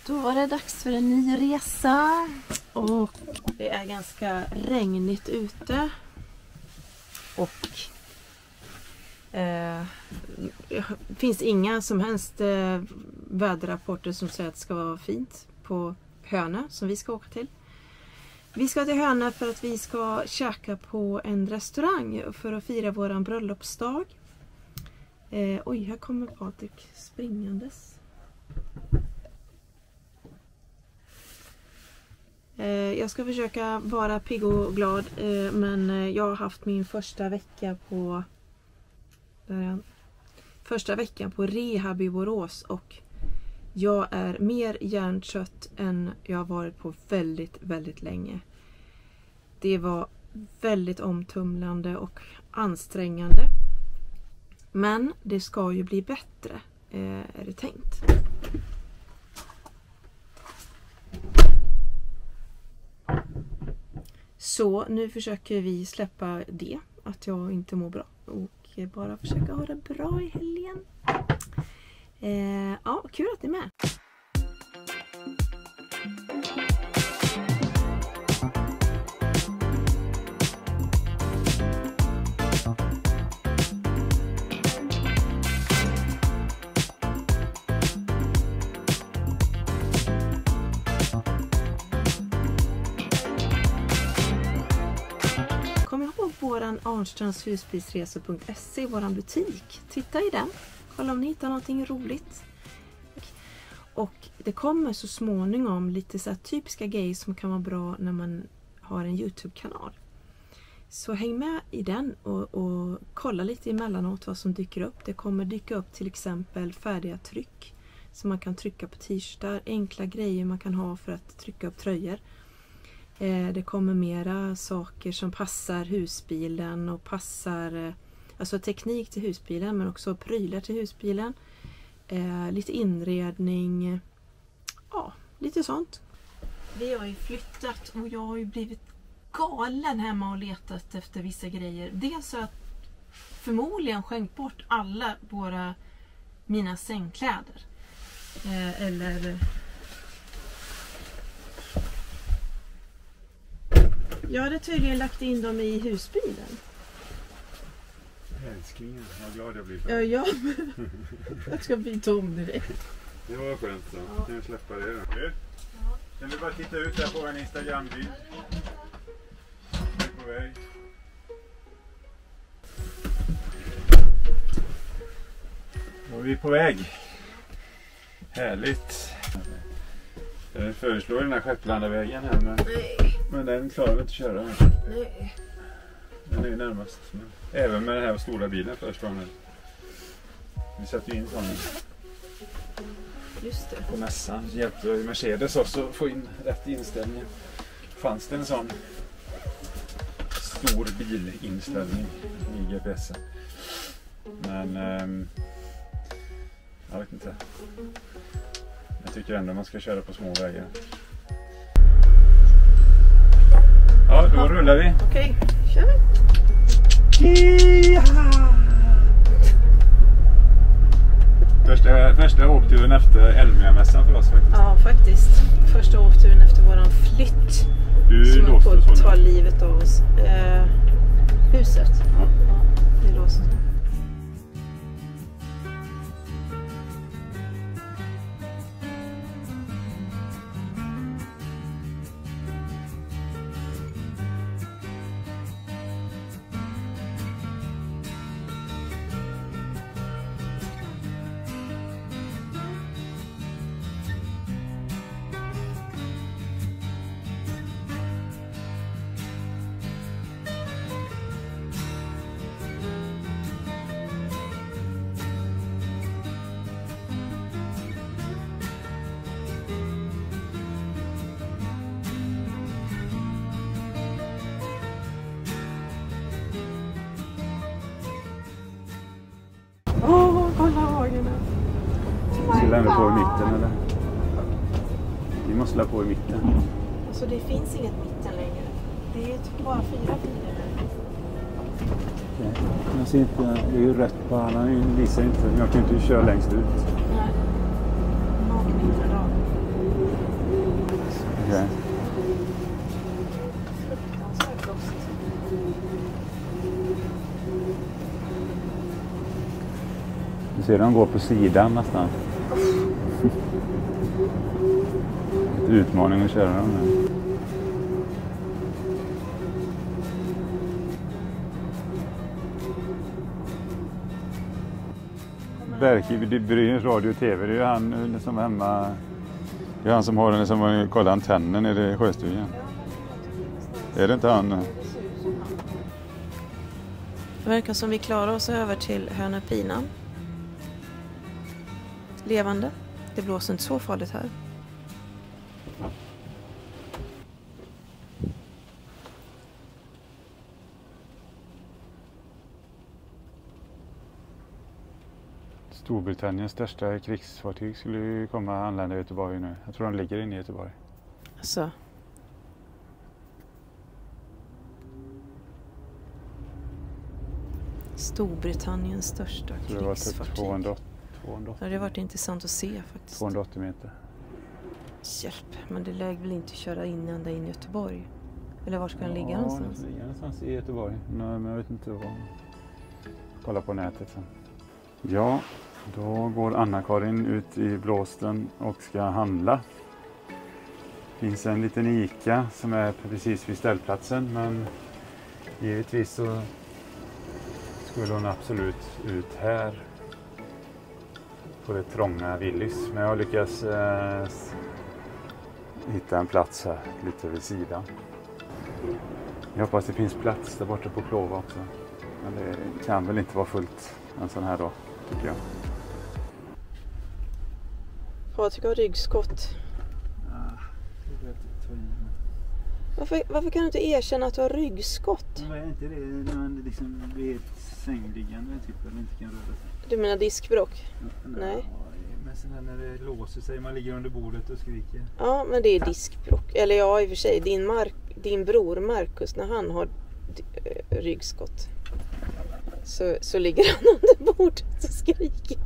Då var det dags för en ny resa och det är ganska regnigt ute och det finns inga som helst väderrapporter som säger att det ska vara fint på Hönö som vi ska åka till. Vi ska till Hönö för att vi ska käka på en restaurang för att fira våran bröllopsdag. Oj, här kommer Patrik springandes. Jag ska försöka vara pigg och glad, men jag har haft min första veckan på rehab i Borås och jag är mer hjärntrött än jag har varit på väldigt, väldigt länge. Det var väldigt omtumlande och ansträngande. Men det ska ju bli bättre, är det tänkt. Så nu försöker vi släppa det, att jag inte mår bra. Och bara försöka ha det bra i helgen. Ja, kul att ni är med. Kom ihåg våran arnstrandshusbilsresor.se, våran butik. Titta i den. Kolla om ni hittar någonting roligt. Och det kommer så småningom lite så här typiska grejer som kan vara bra när man har en YouTube-kanal. Så häng med i den och kolla lite emellanåt vad som dyker upp. Det kommer dyka upp till exempel färdiga tryck som man kan trycka på t-shirtar. Enkla grejer man kan ha för att trycka upp tröjor. Det kommer mera saker som passar husbilen och passar alltså teknik till husbilen, men också prylar till husbilen. Lite inredning. Ja, lite sånt. Vi har ju flyttat och jag har ju blivit galen hemma och letat efter vissa grejer. Dels så att förmodligen skänkt bort alla mina sängkläder. Eller... Jag hade tydligen lagt in dem i husbilen. Älsklingen, vad glad jag blir Ja, för. jag ska bli tom direkt. Det var skönt så. Kan jag släppa det då? Ja. Kan du bara titta ut där på en Instagram-bild? Jag är på väg. Då är vi på väg. Härligt. Jag föreslår den här Skepplandavägen här men den klarar vi inte att köra. Nej. Den är ju närmast. Även med den här stora bilen först. Vi sätter ju in sån Just det. på mässan. Så hjälpte Mercedes oss att få in rätt inställning. Fanns det en sån stor bilinställning i GPSen. Men jag vet inte. Jag tycker ändå man ska köra på små vägar. Ja, då rullar vi. Okej, kör vi. Första åkturen efter Elmia-mässan för oss faktiskt. Ja, faktiskt. Första åkturen efter våran flytt. Du som är låste på så att ta nu. livet av oss. Huset. Ja. Ja, det är låst. Kolla hagen. Ska vi lämna på i mitten eller? Vi måste lämna på i mitten. Alltså det finns inget mitten längre. Det är typ bara 4 filer. Nej, jag ser inte, det är ju rätt på han visar inte. Jag kan inte köra längst ut. Nej. Någon mindre dag. ser de går på sidan nästan. Utmaning att köra dem nu. Berkebryns radio och tv, det är ju han som är hemma. Det är han som har den som kollar antennen nere i sjöstugan. Är det inte han? Det verkar som vi klarar oss över till Hönöpinan. Levande. Det blåser inte så farligt här. Storbritanniens största krigsfartyg skulle ju komma och anlända i Göteborg nu. Jag tror de ligger inne i Göteborg. Så. Storbritanniens största krigsfartyg. Det var 280. Ja, det har varit intressant att se faktiskt. 280 meter. Hjälp, men det lägger väl inte köra ända in i Göteborg? Eller var ska den ligga någonstans? Den ligger någonstans i Göteborg. Men jag vet inte vad. Kolla på nätet sen. Ja, då går Anna-Karin ut i blåsten och ska handla. Det finns en liten Ica som är precis vid ställplatsen, men givetvis så skulle hon absolut ut här på det trånga Willys. Men jag har lyckats hitta en plats här lite vid sidan. Jag hoppas det finns plats där borta på Plova också. Men det kan väl inte vara fullt en sån här dag, tycker jag. Jag tycker jag har ryggskott. Varför kan du inte erkänna att du har ryggskott? Men är inte det när man liksom blir sängliggande typ, eller inte kan röra sig? Du menar diskbråck? Nej. Men sen när det låser sig, man ligger under bordet och skriker. Ja, men det är diskbråck. Eller ja, i och för sig, din bror Marcus, när han har ryggskott så ligger han under bordet och skriker.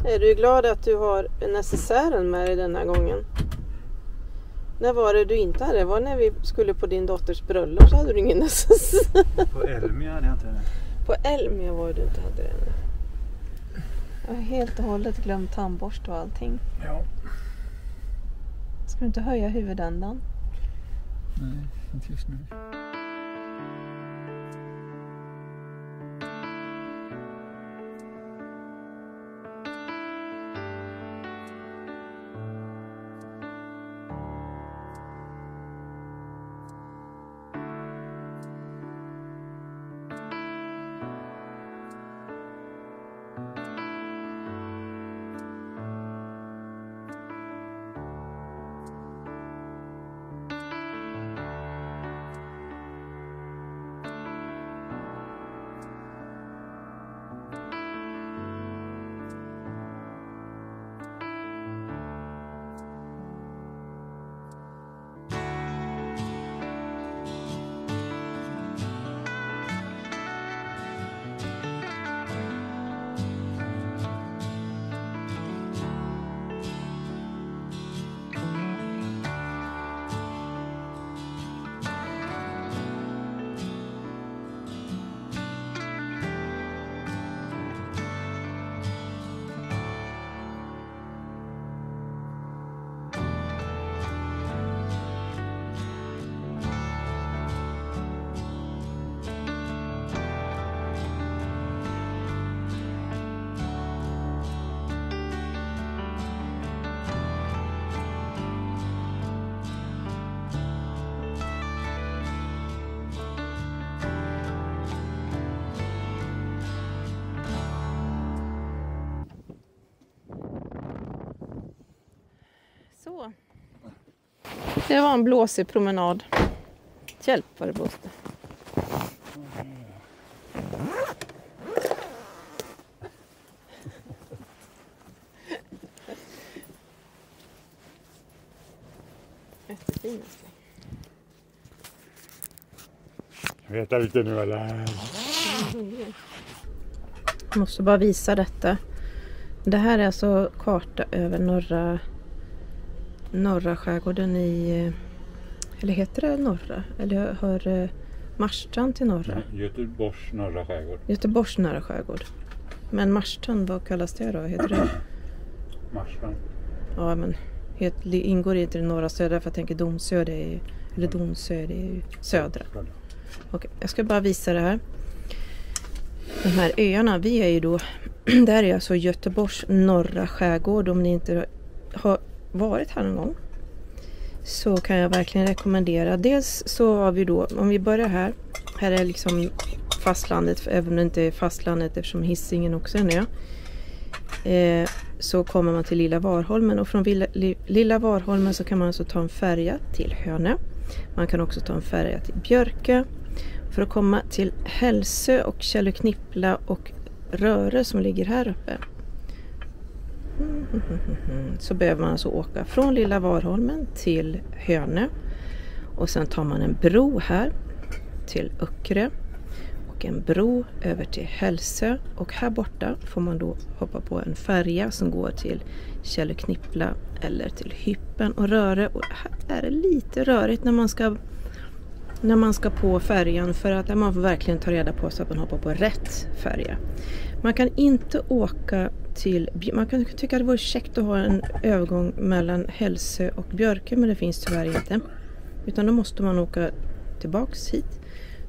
Är du glad att du har necessären med dig denna gången? När var det du inte hade? Det var när vi skulle på din dotters bröllop, så hade du ingen necessär. På Elmia hade jag inte det. På Elmia var du inte hade det. Jag har helt och hållet glömt tandborst och allting. Ja. Ska du inte höja huvudändan? Nej, inte just nu. Så. Det var en blåsig promenad. Hjälp vad det blåste. Jättefin. Vet jag lite nu eller? Jag måste bara visa detta. Det här är alltså karta över norra skärgården i Eller heter det norra? Eller hör Marstrand till norra? Göteborgs norra skärgård. Göteborgs norra skärgård. Men Marstrand, vad kallas det då? Heter det? Marstrand. Ja, men ingår inte i det norra södra, för jag tänker Donsö, det är ju, eller Donsö, det är ju södra. Okej, jag ska bara visa det här. De här öarna, vi är ju då, där är alltså Göteborgs norra skärgård. Om ni inte har varit här någon gång så kan jag verkligen rekommendera. Dels så har vi då, om vi börjar här är liksom fastlandet, även om det inte är fastlandet eftersom Hisingen också är en ö. Så kommer man till Lilla Varholmen, och från Lilla Varholmen så kan man alltså ta en färja till Hönö. Man kan också ta en färja till Björkö. För att komma till Hälsö och Källeknippla och Röre som ligger här uppe, så behöver man alltså åka från Lilla Varholmen till Hönö. Och sen tar man en bro här till Öckerö och en bro över till Hälsö, och här borta får man då hoppa på en färja som går till Källeknippla eller till Hyppen och Röre. Och här är det lite rörigt när man ska på färjan, för att man får verkligen ta reda på så att man hoppar på rätt färja. Man kan inte åka till, man kan tycka att det vore käckt att ha en övergång mellan Hälsö och Björkö, men det finns tyvärr inte. Utan då måste man åka tillbaks hit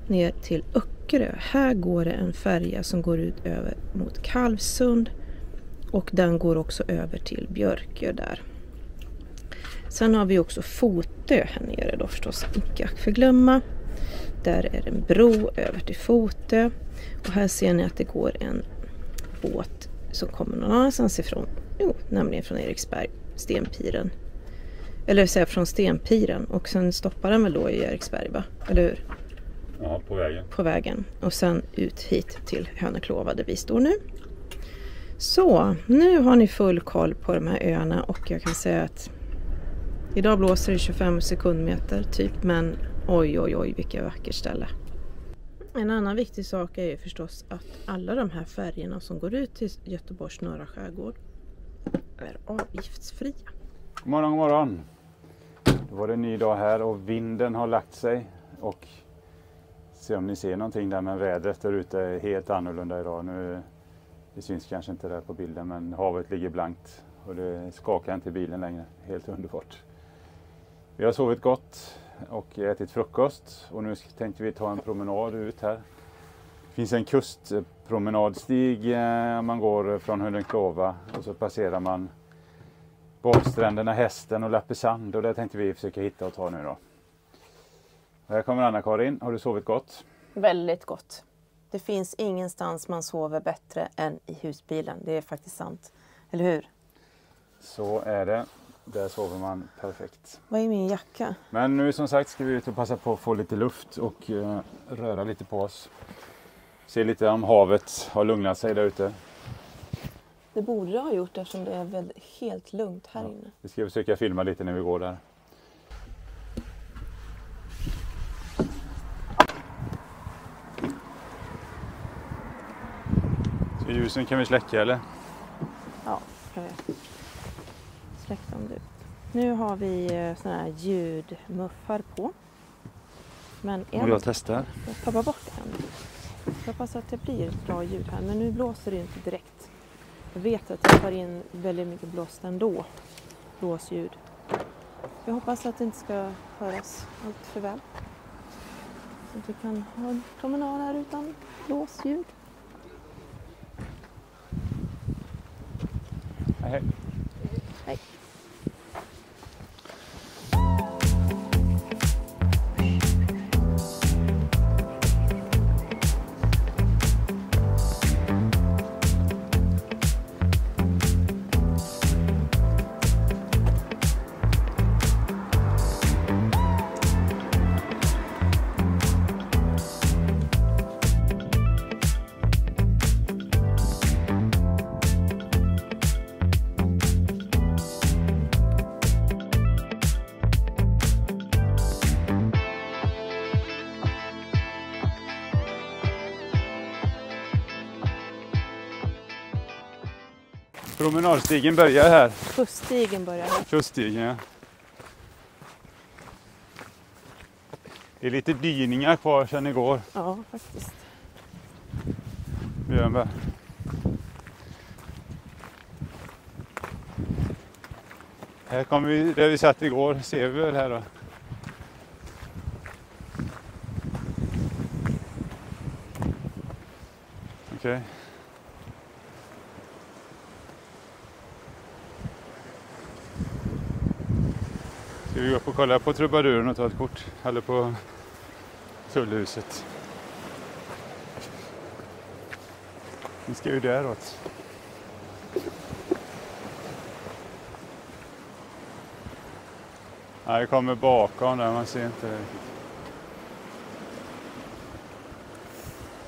ner till Öckerö. Här går det en färja som går ut över mot Kalvsund, och den går också över till Björkö där. Sen har vi också Fotö här nere då förstås, inte att förglömma. Där är en bro över till Fotö, och här ser ni att det går en båt som kommer någon annanstans ifrån. Nämligen från Eriksberg, Stenpiren. Eller säga från Stenpiren, och sen stoppar den väl då i Eriksberg, va? Eller hur? Ja, på vägen. På vägen. Och sen ut hit till Hönöklova där vi står nu. Så, nu har ni full koll på de här öarna, och jag kan säga att idag blåser det 25 sekundmeter typ, men oj vilket vackert ställe. En annan viktig sak är ju förstås att alla de här färgerna som går ut till Göteborgs norra skärgård är avgiftsfria. God morgon, god morgon. Då var det en ny dag här och vinden har lagt sig, och se om ni ser någonting där, men vädret där ute är helt annorlunda idag. Nu, det syns kanske inte där på bilden, men havet ligger blankt och det skakar inte i bilen längre. Helt underbart. Vi har sovit gott och ätit frukost, och nu tänkte vi ta en promenad ut här. Det finns en kustpromenadstig, man går från Hönöklova och så passerar man badstränderna Hästen och Lappesand, och det tänkte vi försöka hitta och ta nu då. Och här kommer Anna-Karin, har du sovit gott? Väldigt gott. Det finns ingenstans man sover bättre än i husbilen, det är faktiskt sant. Eller hur? Så är det. Där sover man perfekt. Vad är min jacka? Men nu som sagt ska vi ut och passa på att få lite luft och röra lite på oss. Se lite om havet har lugnat sig där ute. Det borde det ha gjort eftersom det är väl helt lugnt här inne. Vi ska försöka filma lite när vi går där. Så ljusen kan vi släcka eller? Ja, kan vi. Släck dem du. Nu har vi såna här ljudmuffar på. Men Och jag testar. Jag tappar bort en. Jag hoppas att det blir ett bra ljud här. Men nu blåser det inte direkt. Jag vet att jag tar in väldigt mycket blåst ändå. Blåsljud. Jag hoppas att det inte ska höras allt för väl. Så att vi kan ha en promenad här utan blåsljud. Hej. Hej. Promenadstigen börjar här. Kuststigen börjar här. Kuststigen, ja. Det är lite dyningar kvar sedan igår. Ja, faktiskt. Björnberg. Här kommer vi, där vi satt igår, ser vi väl här då. Okej. Ska vi gå upp och kolla på trubaduren och ta ett kort? Eller på tullhuset. Vi ska ju däråt. Nej, det kommer bakom där, man ser inte det.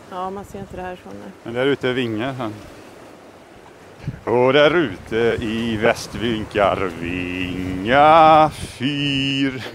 Ja, man ser inte det här från nu. Men där ute är vingar sen. Och där ute i väst vinkar Vinga fyr.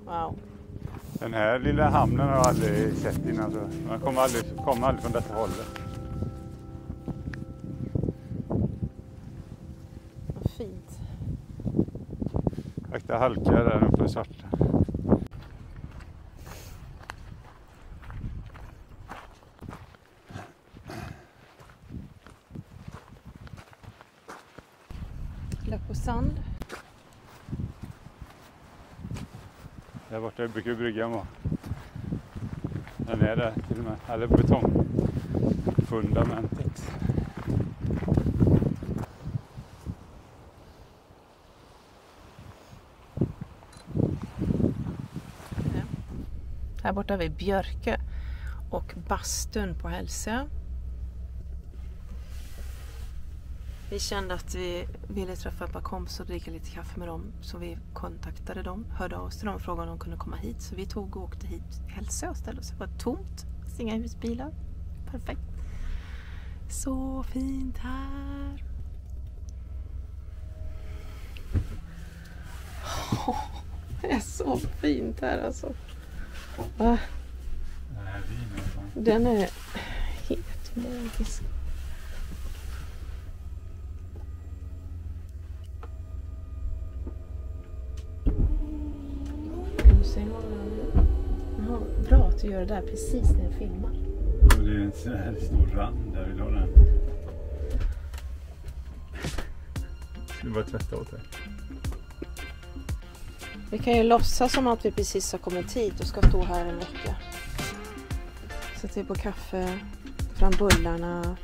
Wow. Den här lilla hamnen har jag aldrig sett innan. Så man kommer aldrig från detta hållet. Vad fint. Akta halka där uppe i svarta. Läpp på sand. Där borta brukar bryggan vara. Den är där till och med. Eller betongfundamentet. Här borta har vi Björke och bastun på Hälsö. Vi kände att vi ville träffa ett par kompisar och dricka lite kaffe med dem. Så vi kontaktade dem, hörde av oss till dem och frågade om de kunde komma hit. Så vi tog och åkte hit till Hälsö och ställde oss. Det var tomt, inga husbilar. Perfekt. Så fint här. Det är så fint här alltså. Va? Den är helt magisk. Bra att du gör det där precis när jag filmar. Och det är en så här stor rand där vi la den. Det bara tvätta åt det. Vi kan ju låtsas som att vi precis har kommit hit och ska stå här en vecka. Sätta på kaffe, fram bullarna.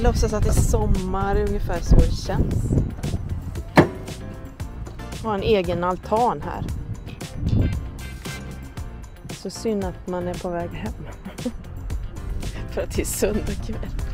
Låtsas att det är sommar, ungefär så det känns. Ha en egen altan här. Så synd att man är på väg hem. För att det är söndag kväll.